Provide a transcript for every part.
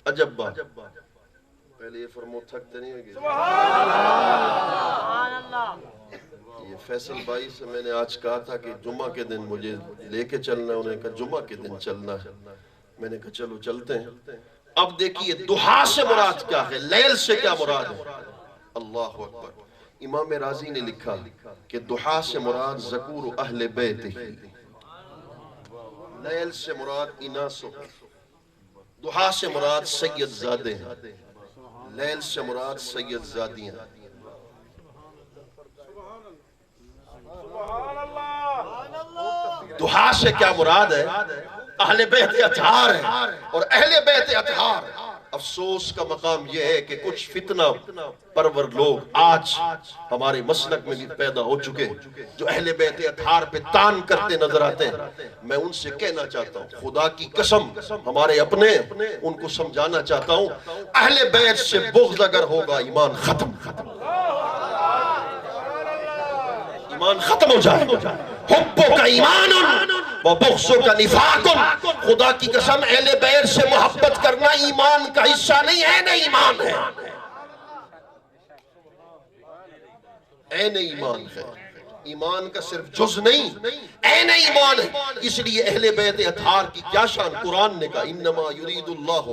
عجب بات، پہلے یہ فرمو تھکتے نہیں ہوگے. یہ فیصل بھائی سے میں نے آج کہا تھا کہ جمعہ کے دن مجھے لے کے چلنا ہے، انہوں نے کہا جمعہ کے دن چلنا ہے. میں نے کہا چلو چلتے ہیں. اب دیکھیے دہا سے مراد کیا ہے، لیل سے کیا مراد ہے. اللہ اکبر. امام رازی نے لکھا کہ دہا سے مراد ذکور اہل بیت ہی، لیل سے مراد اناسو، دہا سے مراد سید زادے ہیں، لیل سے مراد سید زادیاں. دہا سے کیا مراد ہے؟ اہل بیت اطہار ہے. اور اہل بیت اطہار، افسوس کا مقام یہ ہے کہ کچھ فتنہ پرور لوگ آج ہمارے مسلک میں بھی پیدا ہو چکے جو اہل بیت اطہار پہ تان کرتے نظر آتے ہیں. میں ان سے کہنا چاہتا ہوں، خدا کی قسم ہمارے اپنے، ان کو سمجھانا چاہتا ہوں، اہل بیت سے بغض اگر ہوگا ایمان ختم، ایمان ختم ہو جائے گا. حبوں کا ایمان و بغضوں کا نفاق. خدا کی قسم اہل بیت سے محبت کرنا ایمان کا حصہ نہیں ہے، نہیں ایمان ہے، عین ایمان ہے. ایمان کا صرف جز نہیں، عین ایمان ہے. اس لیے اہل بیت اطہار کی کیا شان. قرآن نے کہا انما یرید اللہ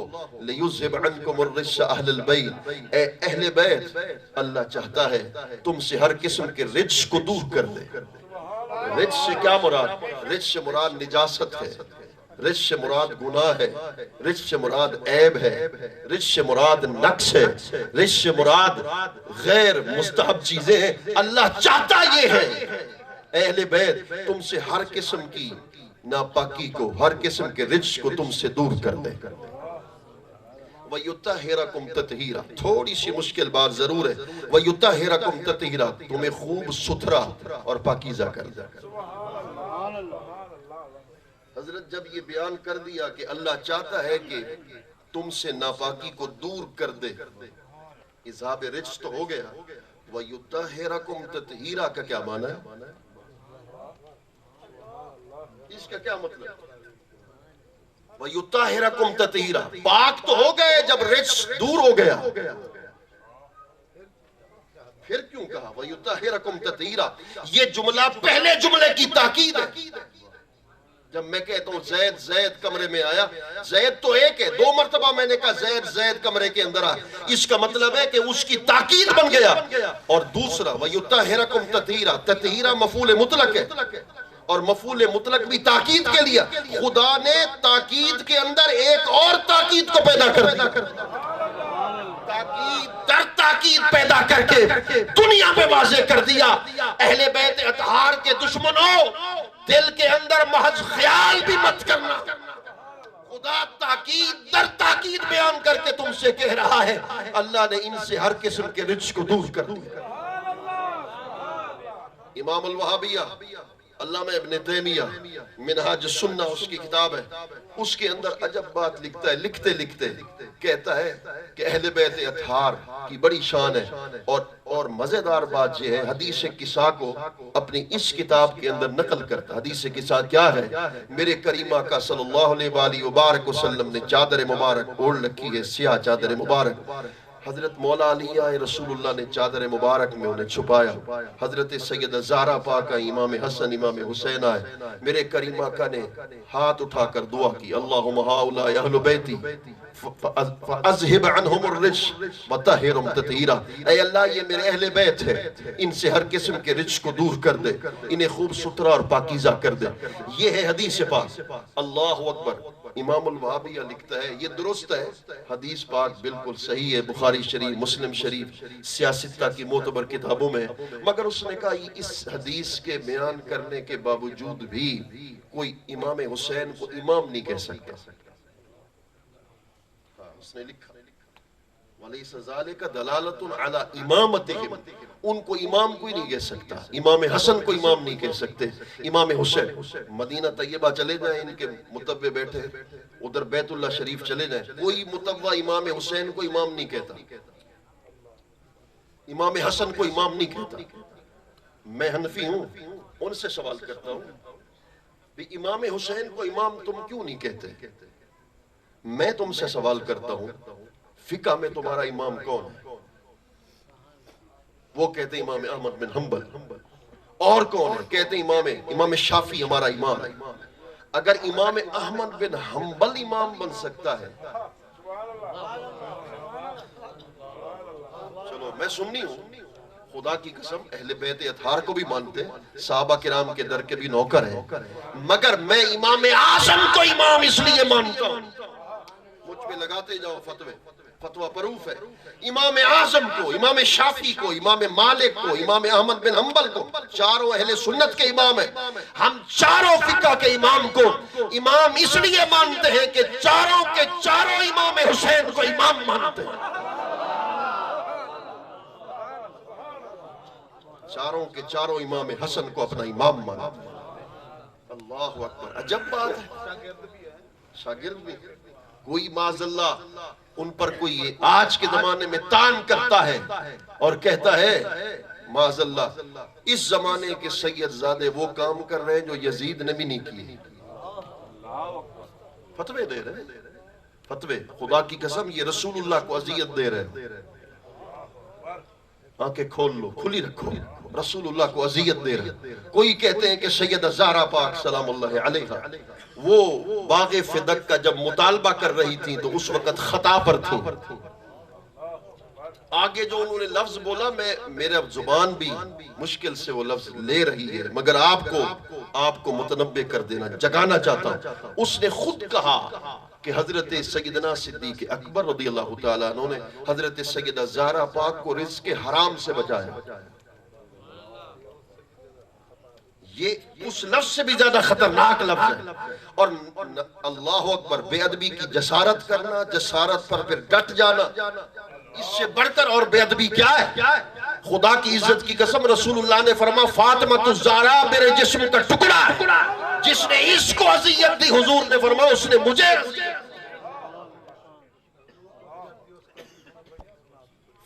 لیذھب عنکم الرجس اہل البیت. اے اہل بیت، اللہ چاہتا ہے تم سے ہر قسم کے رجس کو دور کر دے. رجس سے کیا مراد؟ رجس سے مراد نجاست ہے، رجس سے مراد گناہ ہے، رجس سے مراد عیب ہے، رجس سے مراد نقص ہے، رجس سے مراد غیر مستحب چیزیں ہیں. اللہ چاہتا یہ ہے اہل بیت تم سے ہر قسم کی ناپاکی کو، ہر قسم کے رجس کو تم سے دور کر دے. وَيُطَّهِرَكُمْ تَطْهِيرًا. تھوڑی سی مشکل بات ضرور ہے. وَيُطَّهِرَكُمْ تَطْهِيرًا، تمہیں خوب ستھرا اور پاکیزہ کر دے. حضرت جب یہ بیان کر دیا کہ اللہ چاہتا ہے کہ تم سے ناپاکی کو دور کر دے، اذہاب رجس تو ہو گیا. وَيُطَّهِرَكُمْ تَطْهِيرًا کا کیا معنی ہے؟ اس کا کیا مطلب؟ وَيُطَّهِرَكُمْ تَطْهِيرًا، پاک تو ہو گئے جب رجس دور ہو گیا. پھر کیوں کہا وَيُطَّهِرَكُمْ تَطْهِيرًا؟ یہ جملہ پہلے جملے کی تاکید ہے. جب میں کہتا ہوں زید زید کمرے میں آیا، زید تو ایک ہے، 2 مرتبہ میں نے کہا زید زید کمرے کے اندر آیا، اس کا مطلب ہے کہ اس کی تاکید بن گیا. اور دوسرا وَيُطَّهِرَكُمْ تَطْهِيرًا، تطہیرہ مفعول مطلق ہے، اور مفعول مطلق بھی تاکید کے لیا. خدا نے تاکید کے اندر ایک اور تاکید کو پیدا کر دیا. تاکید در تاکید پیدا کر کے دنیا پہ واضح کر دیا اہل بیت اطہار کے دشمنوں، دل کے اندر محض خیال بھی مت کرنا. خدا تاکید در تاکید بیان کر کے تم سے کہہ رہا ہے اللہ نے ان سے ہر قسم کے رجس کو دور کر دیا. امام الوہابیہ علامہ ابن تیمیہ منہاج السنہ اس کی کتاب ہے، اس کے اندر عجب بات لکھتا ہے. لکھتے لکھتے کہتا ہے کہ اہل بیت اطہار کی بڑی شان ہے. اور مزیدار بات یہ ہے، حدیث قصہ کو اپنی اس کتاب کے اندر نقل کرتا. حدیث قصہ کیا ہے؟ میرے کریم آقا صلی اللہ علیہ وآلہ وبارک وسلم نے چادر مبارک اوڑھ رکھی ہے، سیاہ چادر مبارک. حضرت مولا علی آئے، رسول اللہ نے چادر مبارک میں انہیں چھپایا. حضرت سیدہ زہرا پاک آئی، امام حسن امام حسین آئے. میرے کریم آقا نے ہاتھ اٹھا کر دعا کی اللہم ہاؤلاء اہل بیتی فَأَذْهِبْ عَنْهُمُ الرِّجْسَ وَطَهِّرْهُمْ تَطْهِيرًا. اے اللہ یہ میرے اہل بیت ہے، ان سے ہر قسم کے رجس کو دور کر دے، انہیں خوب ستھرا اور پاکیزہ کر دے. یہ ہے حدیث پاک. اللہ اکبر. امام الوہابیہ لکھتا ہے یہ درست ہے، حدیث پاک بالکل صحیح ہے، بخاری شریف، مسلم شریف، سیاستہ کی معتبر کتابوں میں. مگر اس نے کہا اس حدیث کے بیان کرنے کے باوجود بھی کوئی امام حسین کو امام نہیں کہہ سکتا. اس نے لکھا وَلَيْسَ ذَلِكَ دَلَالَةٌ عَلَىٰ إِمَامَتِهِمْ، ان کو امام کوئی نہیں کہہ سکتا. امام حسن کو امام نہیں کہہ سکتے. امام حسین مدینہ طیبہ چلے جائیں، ان کے متبع بیٹھے، ادھر بیت اللہ شریف چلے جائیں، کوئی متبع امام حسین کو امام نہیں کہتا، امام حسن کو امام نہیں کہتا. میں حنفی ہوں، ان سے سوال کرتا ہوں بھی امام حسین کو امام تم کیوں نہیں کہتے؟ میں تم سے سوال کرتا ہوں فقہ میں تمہارا امام کون ہے؟ وہ کہتے ہیں امام احمد بن حنبل. اور کون ہے؟ کہتے ہیں امام شافعی ہمارا امام ہے. اگر امام احمد بن حنبل امام بن سکتا ہے، چلو میں سننی ہوں، خدا کی قسم اہل بیت اطہار کو بھی مانتے، صحابہ کرام کے در کے بھی نوکر ہیں، مگر میں امام اعظم کو امام اس لیے مانتا ہوں. مجھ پہ لگاتے جاؤ فتوہ پروف ہے. امام اعظم کو، امام شافعی کو، امام مالک کو، امام احمد بن حنبل کو، چاروں اہل سنت کے امام ہیں. ہم چاروں فقہ کے امام کو امام اس لیے مانتے ہیں کہ چاروں کے چاروں امام حسین کو امام مانتے ہیں. چاروں کے چاروں امام حسن کو اپنا امام مانتے ہیں. اللہ اکبر، عجب بات ہے. شاگرد بھی کوئی معاذ اللہ ان پر کوئی آج کے زمانے میں تان کرتا ہے اور کہتا ہے معاذ اللہ اس زمانے کے سید زادے وہ کام کر رہے ہیں جو یزید نے بھی نہیں کیے. فتوے دے رہے ہیں، فتوے. خدا کی قسم یہ رسول اللہ کو اذیت دے رہے ہیں. آنکھیں کھول لو، کھلی رکھو، رسول اللہ کو اذیت دے رہے ہیں. کوئی کہتے ہیں کہ سیدہ زہرا پاک سلام اللہ علیہا وہ باغ فدق کا جب مطالبہ کر رہی تھیں تو اس وقت خطا پر تھیں. آگے جو انہوں نے لفظ بولا میرے زبان بھی مشکل سے وہ لفظ لے رہی ہے، مگر آپ کو متنبہ کر دینا، جگانا چاہتا ہوں. اس نے خود کہا کہ حضرت سیدنا صدیق اکبر رضی اللہ تعالیٰ عنہ نے حضرت سیدہ زہرا پاک کو رزق حرام سے بچایا. یہ اس لفظ سے بھی زیادہ خطرناک لفظ ہے. اور اللہ اکبر، بے ادبی کی جسارت کرنا، جسارت پر پھر ڈٹ جانا، اس سے بڑھ کر اور بے ادبی کیا ہے؟ خدا کی عزت کی قسم رسول اللہ نے فرما فاطمہ الزہرا میرے جسم کا ٹکڑا ہے. جس نے اس کو اذیت دی حضور نے فرما اس نے مجھے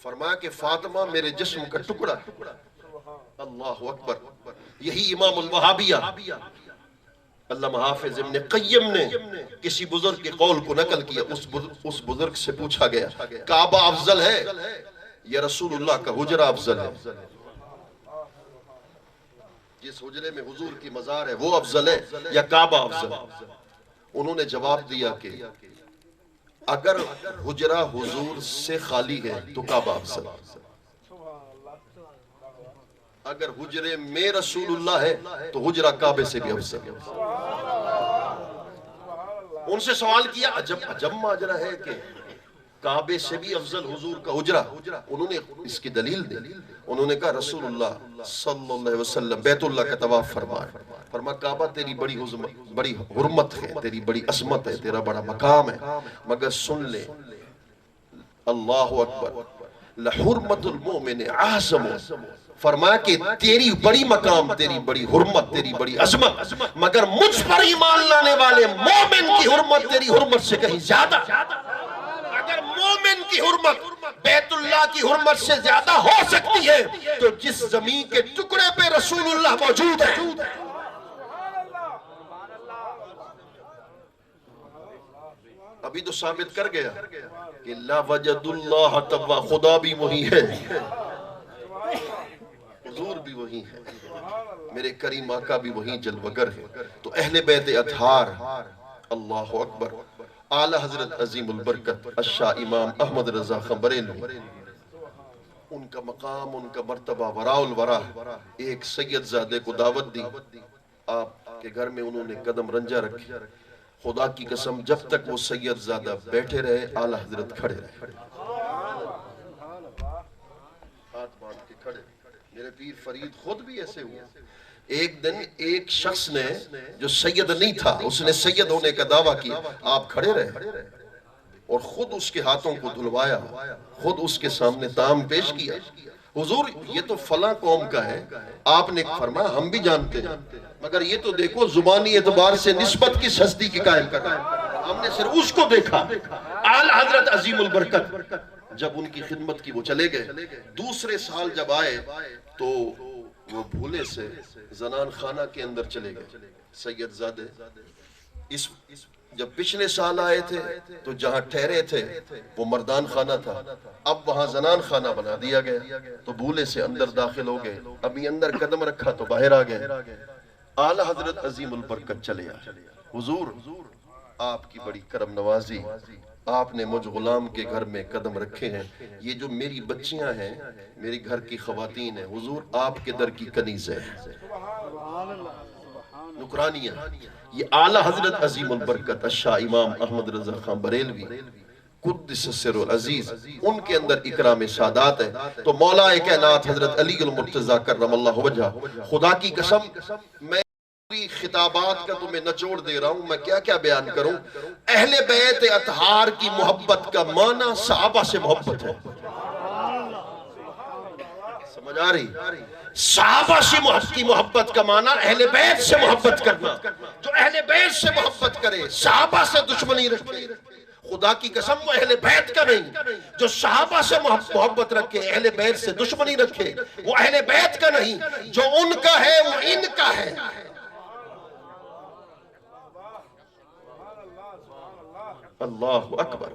فرمایا کہ فاطمہ میرے جسم کا ٹکڑا ہے. اللہ اکبر. یہی امام الوہابیہ علامہ حافظ ابن قیم نے کسی بزرگ کے قول کو نقل کیا. اس بزرگ سے پوچھا گیا کعبہ افضل ہے یا رسول اللہ کا حجرہ افضل ہے؟ جس حجرے میں حضور کی مزار ہے وہ افضل ہے یا کعبہ افضل ہے؟ انہوں نے جواب دیا کہ اگر حجرہ حضور سے خالی ہے تو کعبہ افضل ہے، اگر حجرے میں رسول اللہ ہے تو حجرہ کعبے سے بھی افضل ہے. ان سے سوال کیا عجب ماجرا ہے کہ کعبے سے بھی افضل حضور کا حجرہ. انہوں نے اس کی دلیل دی. انہوں نے کہا رسول اللہ صلی اللہ علیہ وسلم بیت اللہ کا طواف فرما کعبہ تیری بڑی حرمت ہے، تیری بڑی عظمت ہے، تیرا بڑا مقام ہے، مگر سن لے اللہ اکبر لحرمت المؤمن اعظم. فرمایا کہ تیری بڑی مقام، تیری بڑی حرمت، تیری بڑی عظمت، مگر مجھ پر ایمان لانے والے مومن کی حرمت تیری حرمت سے کہیں زیادہ. اگر مومن کی حرمت بیت اللہ کی حرمت سے زیادہ ہو سکتی ہے تو جس زمین کے ٹکڑے پہ رسول اللہ موجود ہے ابھی تو ثابت کر گیا کہ لا وجد اللہ تبا، خدا بھی وہی ہے، حضور بھی وہی ہے، میرے کریم آقا بھی وہی جلوگر ہے. تو اہل بیت اطہار اللہ اکبر اعلی حضرت عظیم البرکت الشاہ امام احمد رضا خان بریلوی، ان کا مقام، ان کا مرتبہ وراء الورا. ایک سید زادے کو دعوت دی، آپ کے گھر میں انہوں نے قدم رنجا رکھی. خدا کی قسم جب تک وہ سید زادہ بیٹھے رہے اعلی حضرت کھڑے رہے، ہاتھ باندھ کے کھڑے. میرے پیر فرید خود بھی ایسے ہوئے. ایک دن ایک شخص نے جو سید نہیں تھا اس نے سید ہونے کا دعویٰ کیا، آپ کھڑے رہے اور خود اس کے ہاتھوں کو دھلوایا، خود اس کے سامنے طعام پیش کیا. حضور یہ تو فلاں قوم کا ہے. آپ نے فرمایا ہم بھی جانتے ہیں، مگر یہ تو دیکھو زبانی اعتبار سے نسبت کس ہستی کی قائم کر رہا ہے. ہم نے صرف اس کو دیکھا. اعلی حضرت عظیم البرکت جب ان کی خدمت کی وہ چلے گئے. دوسرے سال جب آئے تو وہ بھولے سے زنان خانہ کے اندر چلے گئے. سید زادے جب پچھلے سال آئے تھے تو جہاں ٹھہرے تھے وہ مردان خانہ تھا، اب وہاں زنان خانہ بنا دیا گیا، تو بھولے سے اندر داخل ہو گئے، ابھی اندر قدم رکھا تو باہر آ گئے۔ اعلی حضرت عظیم البرکت چلے آئے، حضور آپ کی بڑی کرم نوازی، آپ نے مجھ غلام کے گھر میں قدم رکھے ہیں، یہ جو میری بچیاں ہیں میری گھر کی خواتین ہیں، حضور آپ کے در کی کنیز ہے، نکرانیہ۔ یہ اعلی حضرت عظیم البرکت الشاہ امام احمد رضا خان بریلوی قدس سر العزیز، ان کے اندر اکرام سادات ہے۔ تو مولا کائنات حضرت علی المرتضیٰ کرم اللہ وجہ، خدا کی قسم میں پوری خطابات کا تمہیں نچوڑ دے رہا ہوں، میں کیا کیا بیان کروں۔ اہل بیت اطہار کی محبت کا معنی صحابہ سے محبت ہے، سمجھ آ رہی؟ صحابہ سے کی محبت کا معنی اہل بیت سے محبت کرنا، جو اہل بیت سے محبت کرے صحابہ سے دشمنی رکھے، خدا کی قسم وہ اہل بیت کا نہیں۔ جو صحابہ سے محبت رکھے اہل بیت سے دشمنی رکھے وہ اہل بیت کا نہیں، جو ان کا ہے وہ ان کا ہے۔ اللہ اکبر۔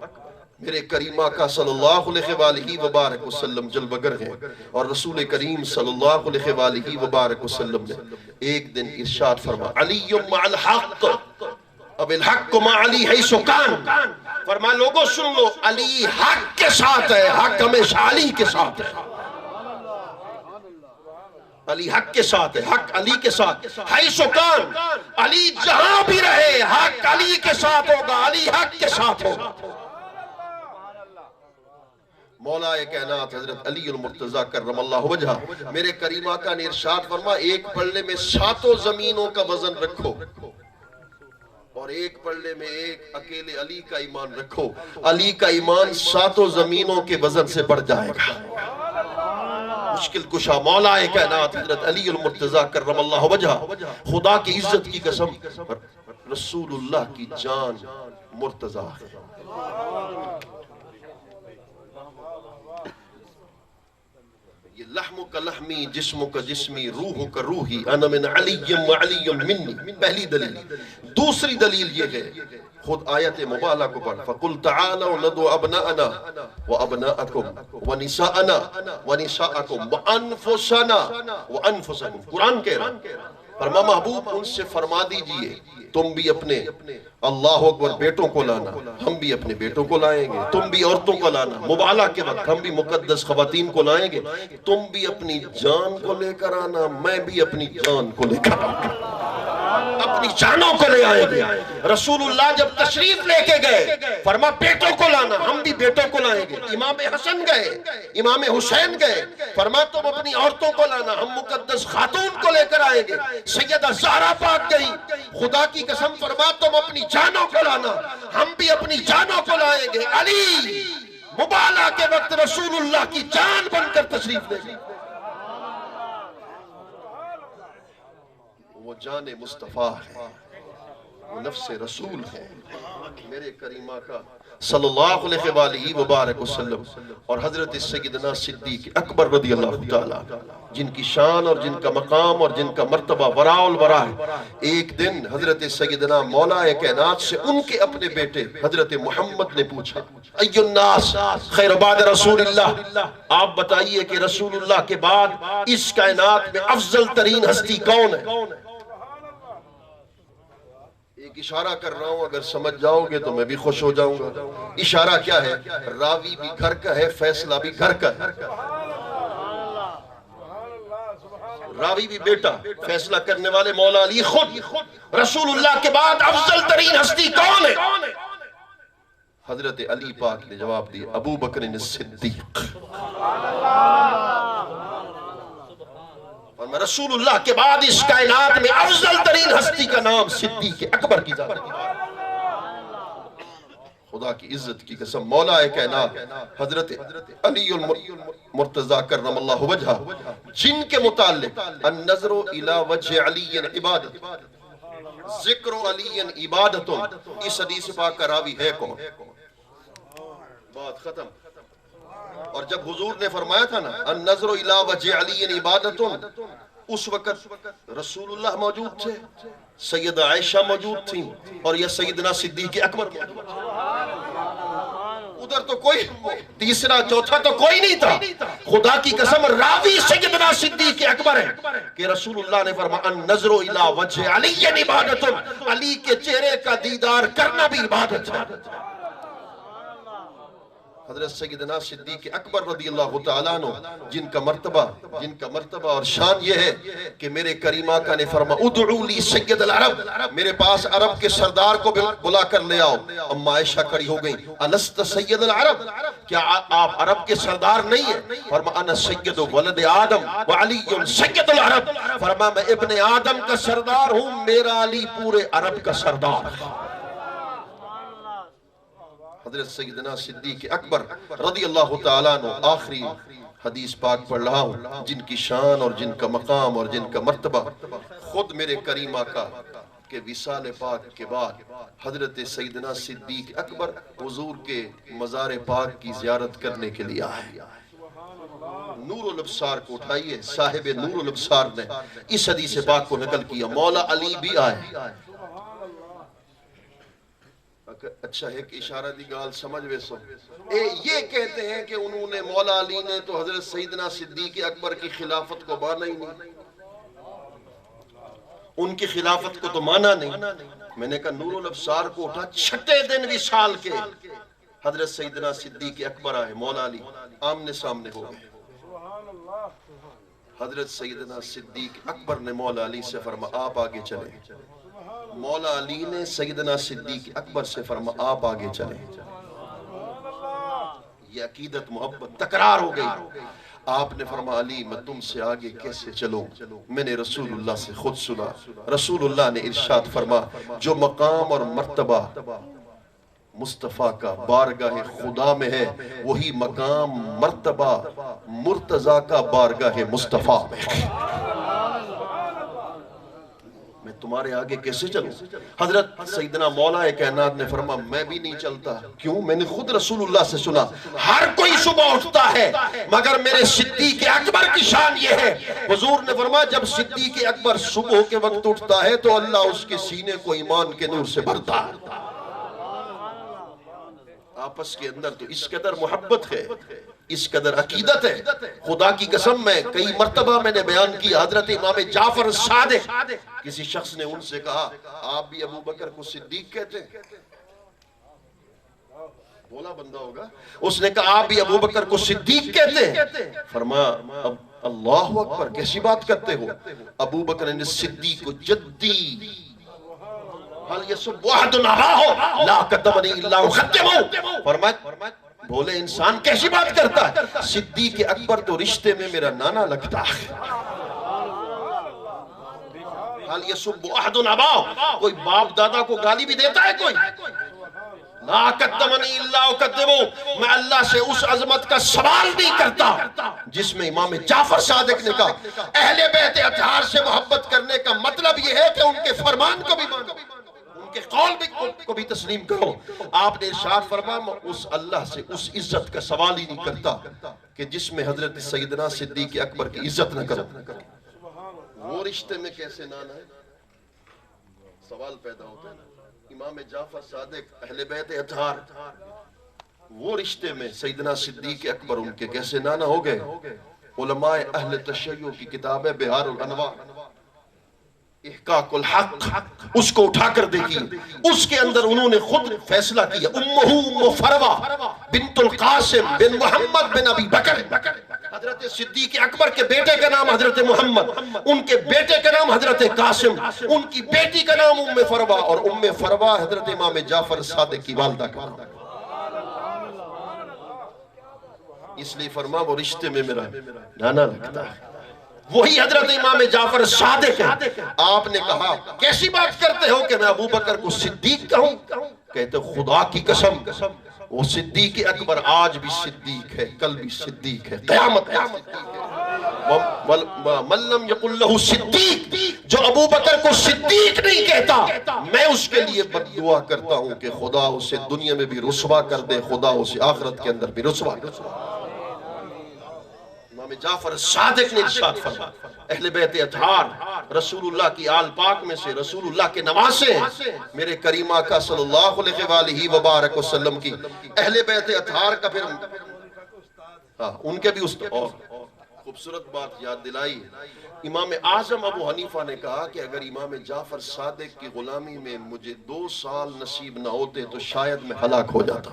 میرے کریم آقا صلی اللہ علیہ وآلہ وبارک وسلم جلوہ گر ہیں، اور رسول کریم صلی اللہ علیہ وآلہ وبارک وسلم نے ایک دن ارشاد فرما علی مع الحق اب الحق مع علی حیث کان، فرما لوگوں سن لو علی حق کے ساتھ ہے، حق ہمیشہ علی کے ساتھ ہے، علی حق کے ساتھ ہے، حق علی کے ساتھ، حیث کان علی جہاں بھی رہے حق علی کے ساتھ ہوگا، علی حق کے ساتھ ہوگا۔ مولا کائنات حضرت علی المرتضیٰ کرم اللہ وجہ، میرے کریم آقا نے ارشاد فرما ایک پلڑے میں 7 زمینوں کا وزن رکھو اور ایک پلڑے میں ایک اکیلے علی کا ایمان رکھو، علی کا ایمان 7 زمینوں کے وزن سے بڑھ جائے گا۔ مشکل کشا مولا کائنات حضرت علی المرتضیٰ کرم اللہ وجہ، خدا کی عزت کی قسم رسول اللہ کی جان مرتضیٰ ہے۔ یہ لحم کا لحمی جسم کا جسمی روح کا روحی انا من علی و علی منی، پہلی دلیل۔ دوسری دلیل یہ ہے، خود آیت مبالغہ کو پڑھ فَقُلْ تَعَالَوْا نَدْعُ أَبْنَاءَنَا وَأَبْنَاءَكُمْ وَنِسَاءَنَا وَنِسَاءَكُمْ وَأَنفُسَنَا وَأَنفُسَكُمْ۔ قرآن کہہ رہا فرما محبوب ان سے فرما دیجئے تم بھی اپنے اللہ اکبر بیٹوں کو لانا، ہم بھی اپنے بیٹوں کو لائیں گے، تم بھی عورتوں کو لانا، مبالغہ کے وقت ہم بھی مقدس خواتین کو لائیں گے، تم بھی اپنی جان کو لے کر آنا، میں بھی اپنی جان کو لے کر آنا، اپنی جانوں کو لے آئیں گے۔ رسول اللہ جب تشریف لے کے گئے فرما بیٹوں کو لانا، ہم بھی بیٹوں کو لائیں گے۔ امام حسن گئے، امام حسین گئے، فرما تم اپنی عورتوں کو لانا، ہم مقدس خاتون کو لے کر آئیں گے۔ سیدہ زہرا پاک گئی، خدا کی قسم فرما تم اپنی جانوں کو لانا، ہم بھی اپنی جانوں کو لائیں گے۔ علی مبالغہ کے وقت رسول اللہ کی جان بن کر تشریف لے گئے۔ وہ جان مصطفیٰ ہے، وہ نفس رسول ہے، میرے کریم آقا صلی اللہ علیہ وآلہ وبارک وسلم اور حضرت سیدنا صدیق اکبر رضی اللہ تعالیٰ جن کی شان اور جن کا مقام اور جن کا مرتبہ وراء الورا ہے۔ ایک دن حضرت سیدنا مولا کائنات سے ان کے اپنے بیٹے حضرت محمد نے پوچھا ای الناس خیر بعد رسول اللہ، آپ بتائیے کہ رسول اللہ کے بعد اس کائنات میں افضل ترین ہستی کون ہے؟ ایک اشارہ کر رہا ہوں، اگر سمجھ جاؤ گے تو میں بھی خوش ہو جاؤں گا۔ اشارہ کیا ہے؟ راوی بھی گھر کا ہے، فیصلہ بھی گھر کا ہے، راوی بھی بیٹا، فیصلہ کرنے والے مولا علی خود۔ رسول اللہ کے بعد افضل ترین ہستی کون ہے؟ حضرت علی پاک نے جواب دیا ابو بکر صدیق۔ اور میں رسول اللہ کے بعد اس کائنات میں افضل ترین ہستی کا نام صدیق اکبر کی ذات ہے۔ خدا کی عزت کی قسم مولا کائنات حضرت علی المرتضیٰ کرم اللہ وجہ جن کے متعلق النظر الی وجہ علی عبادت ذکر علی عبادت، اس حدیث پاک کا راوی ہے کون؟ بات ختم۔ اور جب حضور نے فرمایا تھا نا النظر الی وجہ علی عبادت، اس وقت رسول اللہ موجود تھے، سیدہ عائشہ موجود تھیں، اور یہ سیدنا صدیق اکبر موجود تھے۔ ادھر تو کوئی تیسرا چوتھا تو کوئی نہیں تھا۔ خدا کی قسم راوی سیدنا صدیق اکبر ہے کہ رسول اللہ نے فرمایا النظر الی وجہ علی عبادت، علی کے چہرے کا دیدار کرنا بھی عبادت ہے۔ حضرت سیدنا صدیق اکبر رضی اللہ تعالیٰ عنہ جن کا مرتبہ اور شان یہ ہے کہ میرے کریم آقا نے فرمایا ادعو لی سید العرب، میرے پاس عرب کے سردار کو بلا کر لے آؤ۔ اما عائشہ کھڑی ہو گئی، الست سید العرب، کیا آپ عرب کے سردار نہیں ہیں؟ فرمایا انا سید ولد آدم وعلی سید العرب، فرمایا میں ابن آدم کا سردار ہوں، میرا علی پورے عرب کا سردار ہے۔ حضرت سیدنا صدیق اکبر رضی اللہ تعالیٰ عنہ آخری حدیث پاک پڑھ رہا ہوں، جن کی شان اور جن کا مقام اور جن کا مرتبہ خود میرے کریم آقا کے وصال پاک کے بعد حضرت سیدنا صدیق اکبر حضور کے مزار پاک کی زیارت کرنے کے لیے آئے۔ نور الابصار کو اٹھائیے، صاحب نور الابصار نے اس حدیث پاک کو نقل کیا، مولا علی بھی آئے۔ اچھا ایک اشارہ دی گال سمجھ ویسو، یہ کہتے ہیں کہ انہوں نے مولا علی نے تو حضرت سیدنا صدیق اکبر کی خلافت کو مانا ہی نہیں، ان کی خلافت کو تو مانا نہیں۔ میں نے کہا نور الابصار کو اٹھا، چھٹے دن وصال کے حضرت سیدنا صدیق اکبر آئے، مولا علی آمنے سامنے ہو گئے۔ حضرت سیدنا صدیق اکبر نے مولا علی سے فرمایا آپ آگے چلیں۔ مولا علی نے سیدنا صدیق اکبر سے فرمایا آپ آگے چلیں۔ یہ عقیدت محبت تکرار ہو گئی۔ آپ نے فرمایا علی میں تم سے آگے کیسے چلوں؟ میں نے رسول اللہ سے خود سنا، رسول اللہ نے ارشاد فرمایا جو مقام اور مرتبہ مصطفیٰ کا بارگاہ خدا میں ہے، وہی مقام مرتبہ مرتضیٰ کا بارگاہ مصطفیٰ میں ہے۔ میں تمہارے آگے کیسے چلوں؟ حضرت سیدنا مولا کائنات نے فرمایا میں بھی نہیں چلتا۔ کیوں؟ میں نے خود رسول اللہ سے سنا ہر کوئی صبح اٹھتا ہے مگر میرے صدیق اکبر کی شان یہ ہے۔ حضور نے فرمایا جب صدیق اکبر صبح کے وقت اٹھتا ہے تو اللہ اس کے سینے کو ایمان کے نور سے بھرتا ہے۔ آپس کے اندر تو اس قدر محبت ہے، اس قدر عقیدت ہے۔ خدا کی قسم میں کئی مرتبہ میں نے بیان کی، حضرت امام جعفر صادق کسی شخص نے ان سے کہا آپ بھی ابو بکر کو صدیق کہتے ہیں؟ بولا بندہ ہوگا، اس نے کہا آپ بھی ابو بکر کو صدیق کہتے ہیں؟ فرمایا اللہ اکبر کیسی بات کرتے ہو؟ ابو بکر نے صدیق کو جدی حال یسب واحد نباہو لا قدمنی اللہ خدمو، فرمایا بولے انسان کیسی بات کرتا ہے؟ صدیق اکبر تو رشتے میں میرا نانا لگتا ہے۔ حال یسب واحد نباہو، کوئی باپ دادا کو گالی بھی دیتا ہے کوئی؟ لا قدمنی اللہ قدمو، میں اللہ سے اس عظمت کا سوال نہیں کرتا جس میں امام جعفر صادق نے کہا اہل بیت اطہار سے محبت کرنے کا مطلب یہ ہے کہ ان کے فرمان کو بھی مانو، ان کے قول کو بھی تسلیم کرو۔ آپ نے ارشاد فرمایا میں اس اللہ سے اس عزت کا سوال ہی نہیں کرتا کہ جس میں حضرت سیدنا صدیق اکبر کی عزت نہ کرو۔ وہ رشتے میں کیسے نانا ہے؟ سوال پیدا ہوتا ہے نا۔ امام جعفر صادق اہل بیت اطہار وہ رشتے میں سیدنا صدیق اکبر ان کے کیسے نانا ہو گئے؟ علماء اہل تشیع کی کتاب ہے بہار الانوار احقاق الحق، اس کو اٹھا کر دیکھیے، اس کے اندر انہوں نے خود فیصلہ کیا امہو ام فروہ بنت القاسم بن محمد بن ابی بکر، حضرت صدیق اکبر کے بیٹے کا نام حضرت محمد، ان کے بیٹے کا نام حضرت قاسم، ان کی بیٹی کا نام ام فروہ، اور ام فروہ حضرت امام جعفر صادق کی والدہ کا نام۔ اس لیے فرما وہ رشتے میں میرا نانا لگتا ہے۔ وہی حضرت امام جعفر صادق ہے۔ آپ نے کہا کیسی بات کرتے ہو کہ میں ابو بکر کو صدیق کہوں؟ کہتے خدا کی قسم وہ صدیق اکبر آج بھی صدیق ہے، کل بھی صدیق ہے، قیامت تک من لم یقل لہ صدیق، جو ابو بکر کو صدیق نہیں کہتا میں اس کے لیے بد دعا کرتا ہوں کہ خدا اسے دنیا میں بھی رسوا کر دے، خدا اسے آخرت کے اندر بھی رسوا کر دے۔ امام امام جعفر صادق نے ارشاد فرمایا اہل بیت اطہار رسول اللہ کی آل پاک میں سے رسول اللہ کے نواسے ہیں میرے کریم آقا صلی اللہ علیہ وآلہ وبارک وسلم کی اہل بیت اطہار کا پھر ان کے بھی اور خوبصورت بات یاد دلائی امام اعظم ابو حنیفہ نے کہا کہ اگر امام جعفر صادق کی غلامی میں مجھے 2 سال نصیب نہ ہوتے تو شاید میں ہلاک ہو جاتا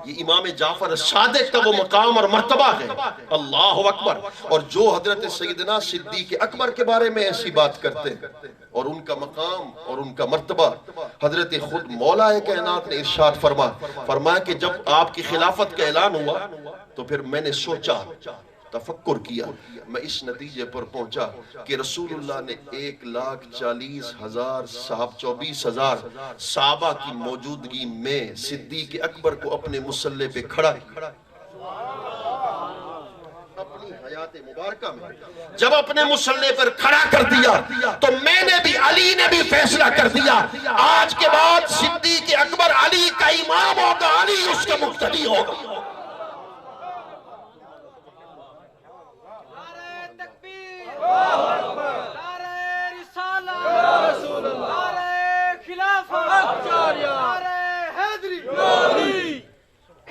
یہ امام جعفر صادق کا وہ مقام اور مرتبہ ہے اللہ اکبر اور جو حضرت سیدنا صدیق اکبر کے بارے میں ایسی بات کرتے ہیں اور ان کا مقام اور ان کا مرتبہ حضرت خود مولا کائنات نے ارشاد فرمایا کہ جب آپ کی خلافت کا اعلان ہوا تو پھر میں نے سوچا تفکر کیا میں اس نتیجے پر پہنچا کہ رسول اللہ نے 1,40,000 24,000 صحابہ کی موجودگی میں صدیق اکبر کو اپنے مصلی پہ کھڑا اپنی حیات مبارکہ میں جب اپنے مصلی پر کھڑا کر دیا تو میں نے بھی علی نے بھی فیصلہ کر دیا آج کے بعد صدیق اکبر علی کا امام ہوگا علی اس کا مقتدی ہوگا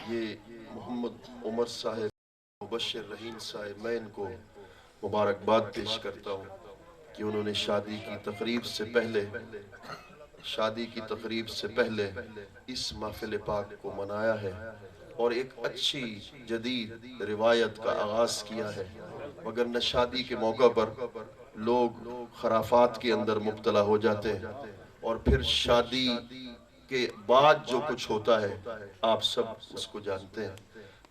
یہ محمد عمر صاحب مبشر رحیم صاحب میں ان کو مبارکباد پیش کرتا ہوں کہ انہوں نے شادی کی تقریب سے پہلے اس محفل پاک کو منایا ہے اور ایک اچھی جدید روایت کا آغاز کیا ہے مگر نہ شادی کے موقع پر لوگ خرافات کے اندر مبتلا ہو جاتے ہیں اور پھر شادی کے بعد جو کچھ ہوتا ہے آپ سب اس کو جانتے ہیں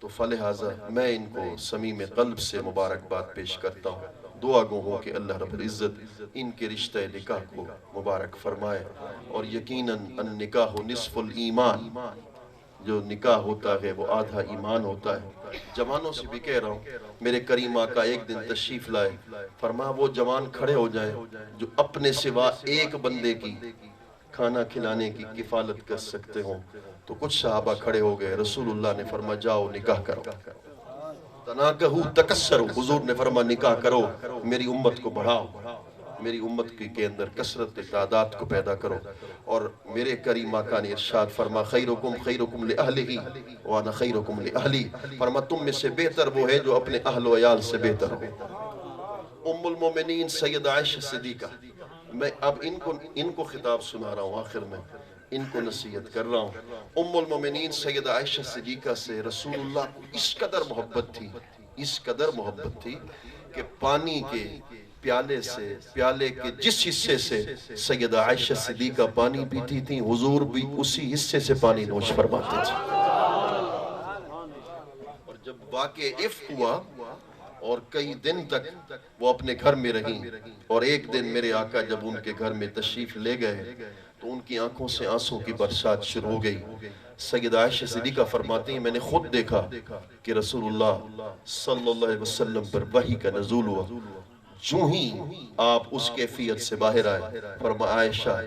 تو فلہذا میں ان کو صمیم قلب سے مبارکباد پیش کرتا ہوں دعا گو ہوں کہ اللہ رب العزت ان کے رشتہ نکاح کو مبارک فرمائے اور یقیناً النکاح نصف الایمان جو نکاح ہوتا ہے وہ آدھا ایمان ہوتا ہے جوانوں سے بھی کہہ رہا ہوں میرے کریم آقا ایک دن تشریف لائے فرمایا وہ جوان کھڑے ہو جائیں جو اپنے سوا ایک بندے کی کھانا کھلانے کی کفالت کر سکتے ہوں تو کچھ صحابہ کھڑے ہو گئے رسول اللہ نے فرمایا جاؤ نکاح کرو تناکہو تکسرو حضور نے فرمایا نکاح کرو میری امت کو بڑھاؤ میری امت کے اندر کثرت تعداد کو پیدا کرو اور میرے کریم آقا نے ارشاد فرما خیرکم لأہلہی وانا خیرکم لأہلی فرما تم میں سے بہتر وہ ہے جو اپنے اہل و عیال سے بہتر ہو ام المومنین سید عائشہ صدیقہ میں اب ان کو خطاب سنا رہا ہوں آخر میں ان کو نصیحت کر رہا ہوں ام المومنین سید عائشہ صدیقہ سے رسول اللہ کو اس قدر محبت تھی کہ پانی کے پیالے کے جس حصے سے سیدہ عائشہ صدیقہ پانی پیتی تھی حضور بھی اسی حصے سے پانی نوش فرماتے تھے اور جب واقع افک ہوا اور کئی دن تک وہ اپنے گھر میں رہیں اور ایک دن میرے آقا جب ان کے گھر میں تشریف لے گئے تو ان کی آنکھوں سے آنسوں کی برسات شروع ہو گئی سیدہ عائشہ صدیقہ فرماتی ہیں میں نے خود دیکھا کہ رسول اللہ صلی اللہ علیہ وسلم پر وحی کا نزول ہوا جو ہی آپ اس کیفیت سے باہر آئے فرمایا عائشہ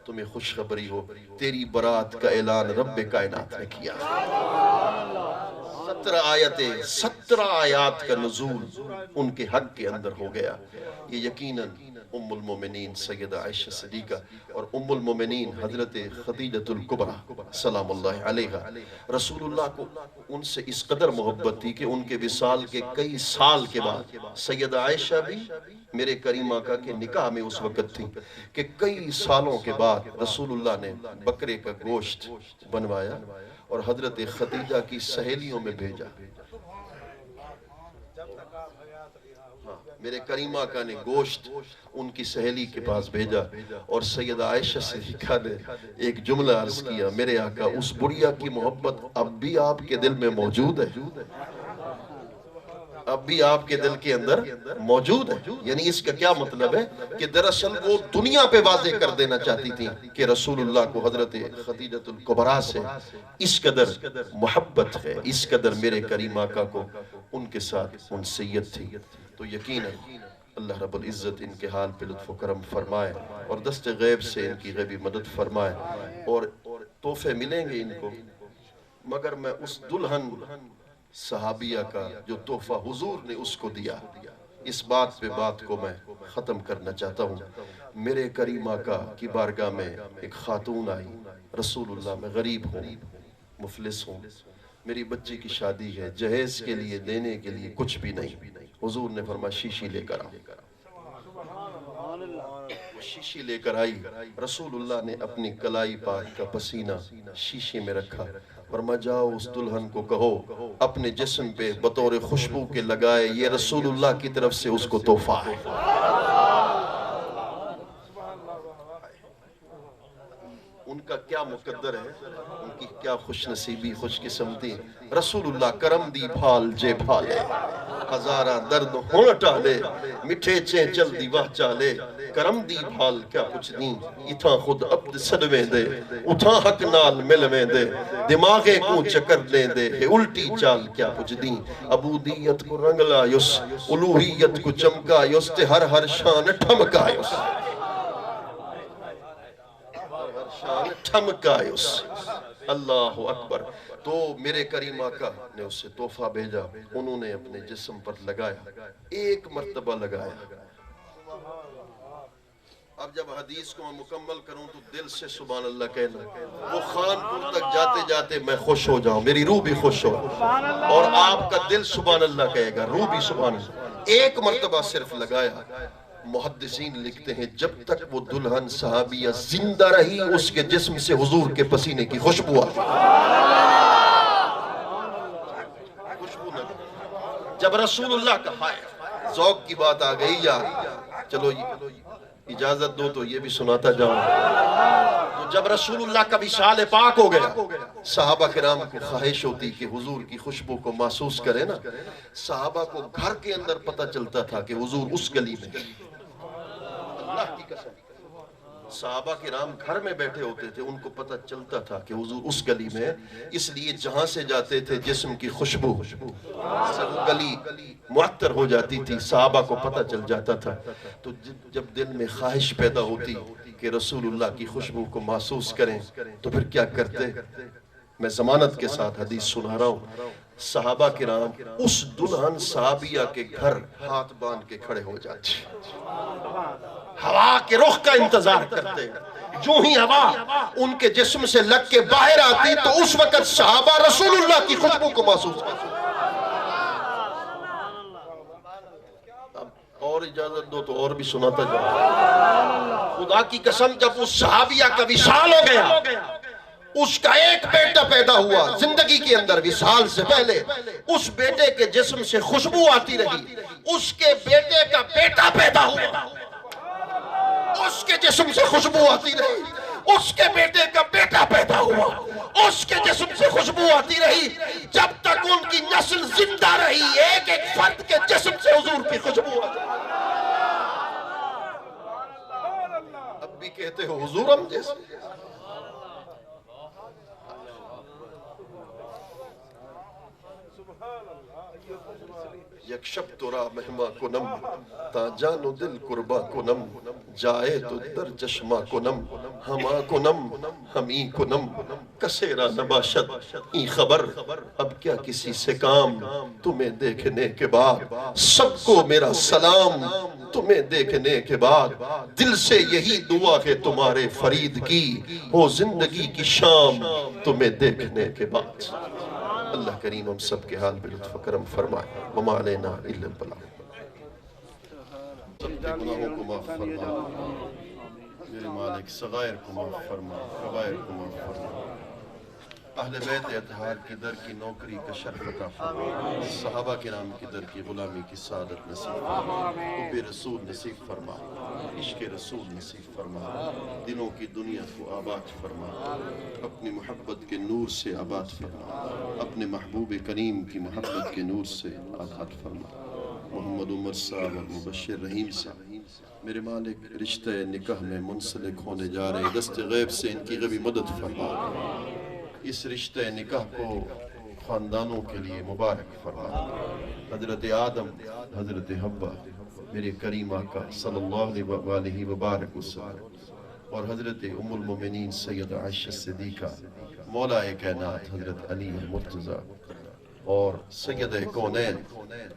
تمہیں خوشخبری ہو تیری برات کا اعلان رب کائنات نے کیا 17 آیات کا نزول ان کے حق کے اندر ہو گیا یہ یقیناً ام المومنین سیدہ عائشہ صدیقہ اور ام المومنین حضرت خدیجہ الکبریٰ سلام اللہ علیہا رسول اللہ کو ان سے اس قدر محبت تھی کہ ان کے وصال کے کئی سال کے بعد سیدہ عائشہ بھی میرے کریم آقا کے نکاح میں اس وقت تھی کہ کئی سالوں کے بعد رسول اللہ نے بکرے کا گوشت بنوایا اور حضرت خدیجہ کی سہیلیوں میں بھیجا میرے کریم آقا نے گوشت ان کی سہیلی کے پاس بھیجا اور سیدہ عائشہ صدیقہ نے ایک جملہ عرض کیا میرے آقا اس بڑیا کی محبت اب بھی آپ کے دل میں موجود ہے اب بھی آپ کے دل کے اندر موجود ہے یعنی اس کا کیا مطلب ہے کہ دراصل وہ دنیا پہ واضح کر دینا چاہتی تھی کہ رسول اللہ کو حضرت خدیجہ الکبریٰ سے اس قدر محبت ہے اس قدر میرے کریم آقا کو ان کے ساتھ انسیت تھی تو یقیناً اللہ رب العزت ان کے حال پہ لطف و کرم فرمائے اور دست غیب سے ان کی غیبی مدد فرمائے اور تحفے ملیں گے ان کو مگر میں اس دلہن صحابیہ کا جو تحفہ حضور نے اس کو دیا. اس بات پہ بات کو میں ختم کرنا چاہتا ہوں. میرے کریم آقا کی بارگاہ میں ایک خاتون آئی. رسول اللہ میں غریب ہوں, مفلس ہوں, میری بچی کی شادی ہے, جہیز کے لیے دینے کے لیے کچھ بھی نہیں. حضور نے فرمایا شیشی لے کر آؤ. وہ شیشی لے کر آئی. رسول اللہ نے اپنی کلائی پاک کا پسینہ شیشے میں رکھا. فرمایا جاؤ اس دلہن کو کہو اپنے جسم پہ بطور خوشبو کے لگائے, یہ رسول اللہ کی طرف سے اس کو تحفہ ہے. ان کا کیا مقدر ہے, ان کی کیا خوش نصیبی, خوش قسمتی. رسول اللہ کرم دی بھال جے بھالے, ہزارہ درد ہون ٹالے, مٹھے چین چل دی واہ چالے. کرم دی بھال کیا کچھ دیں, اتھاں خود عبد صدویں دے, اتھاں حق نال ملویں دے, دماغے کو چکر لیں دے, الٹی چال کیا کچھ دیں. عبودیت کو رنگ لایس, الوہیت کو چمکایس, تے ہر ہر شان ٹھمکایس, شان ٹھمکایس. اللہ اکبر. تو میرے کریم آقا نے اسے تحفہ بھیجا, انہوں نے اپنے جسم پر لگایا, ایک مرتبہ لگایا. اب جب حدیث کو میں مکمل کروں تو دل سے سبحان اللہ کہنا. وہ خانپور تک جاتے جاتے میں خوش ہو جاؤں, میری روح بھی خوش ہو, اور آپ کا دل سبحان اللہ کہے گا, روح بھی سبحان اللہ. ایک مرتبہ صرف لگایا. محدثین لکھتے ہیں جب تک وہ دلہن صحابیہ زندہ رہی اس کے جسم سے حضور کے پسینے کی خوشبو آئی. خوشبو نہ, جب رسول اللہ کا ہائے ذوق کی بات آ گئی یار, چلو اجازت دو تو یہ بھی سناتا جاؤں. تو جب رسول اللہ کا وصال پاک ہو گیا, صحابہ کرام کو خواہش ہوتی کہ حضور کی خوشبو کو محسوس کرے نا. صحابہ کو گھر کے اندر پتہ چلتا تھا کہ حضور اس گلی میں. اللہ کی قسم, صحابہ کرام گھر میں بیٹھے ہوتے تھے, ان کو پتہ چلتا تھا کہ حضور اس گلی میں, اس لیے جہاں سے جاتے تھے جسم کی خوشبو سے وہ گلی معطر ہو جاتی تھی, صحابہ کو پتہ چل جاتا تھا. تو جب دل میں خواہش پیدا ہوتی کہ رسول اللہ کی خوشبو کو محسوس کریں تو پھر کیا کرتے. میں ضمانت کے ساتھ حدیث سنا رہا ہوں. صحابہ کرام اس دلہن صحابیہ کے گھر ہاتھ باندھ کے کھڑے ہو جاتے, ہوا کے رخ کا انتظار کرتے. جو ہی ہوا ان کے جسم سے لگ کے باہر آتی تو اس وقت صحابہ رسول اللہ کی خوشبو کو محسوس کرتے. اور اجازت دو تو اور بھی سناتا جاؤں. خدا کی قسم جب اس صحابیہ کا وصال ہو گیا, اس کا ایک بیٹا پیدا ہوا زندگی کے اندر وصال سے پہلے, اس بیٹے کے جسم سے خوشبو آتی رہی. اس کے بیٹے کا بیٹا پیدا ہوا, اس کے جسم سے خوشبو آتی رہی. اس کے بیٹے کا بیٹا پیدا ہوا, اس کے جسم سے خوشبو آتی رہی. جب تک ان کی نسل زندہ رہی, ایک ایک فرد کے جسم سے حضور کی خوشبو آتی رہی. اب بھی کہتے ہو حضور ہم جیسے. یک شب تو را مہمہ کنم, تا جان و دل قربا کنم, جائے تو در چشمہ کنم, ہما کنم ہمی کنم, کسیرا نباشد این خبر, اب کیا کسی سے کام, تمہیں دیکھنے کے بعد سب کو میرا سلام, تمہیں دیکھنے کے بعد دل سے یہی دعا ہے تمہارے فرید کی, ہو زندگی کی شام تمہیں دیکھنے کے بعد. اللہ کریم ہم سب کے حال بے لطف کرم فرمائے. وما علینا الا البلاغ. سب کے گناہوں کو معاف فرما میرے مالک, صغائر کو معاف فرما, کبائر کو معاف فرما. اہل بیت اطہار کی در کی نوکری کا شرف عطا فرما, صحابہ کرام کی در کی غلامی کی سعادت نصیب فرما, حب رسول نصیب فرما, عشق رسول نصیب فرما, دلوں کی دنیا کو آباد فرما, اپنی محبت کے نور سے آباد فرما, اپنے محبوب کریم کی محبت کے نور سے آباد فرما. محمد عمر صاحب اور مبشر رحیم صاحب میرے مالک رشتہ نکاح میں منسلک ہونے جا رہے, دست غیب سے ان کی غیبی مدد فرما. اس رشتہ نکاح کو خاندانوں کے لیے مبارک فرما. حضرت آدم, حضرت حوا, میرے کریم آقا صلی اللہ علیہ وبارک وسلم, اور حضرت ام المومنین سید عائشہ صدیقہ, مولا کائنات حضرت علی المرتضی, اور سید کونین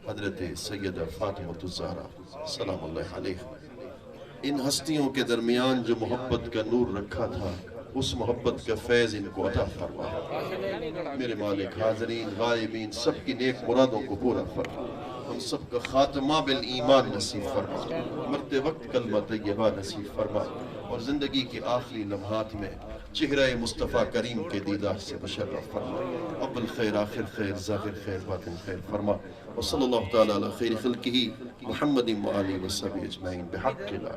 حضرت سیدہ فاطمہ الزہرا سلام اللہ علیہ، ان ہستیوں کے درمیان جو محبت کا نور رکھا تھا اس محبت کا فیض ان کو عطا فرما۔ میرے مالک حاضرین غائبین سب کی نیک مرادوں کو پورا فرما، ہم سب کا خاتمہ بالایمان نصیب فرما، مرتے وقت کلمہ طیبہ نصیب فرما، اور زندگی کے آخری لمحات میں چہرہ مصطفیٰ کریم کے دیدار سے مشرف فرما، اول خیر آخر خیر ظاہر خیر باطن خیر فرما، وصلی اللہ تعالیٰ علی خیر خلقہ محمد و آلہ و صحبہ اجمعین بحق لا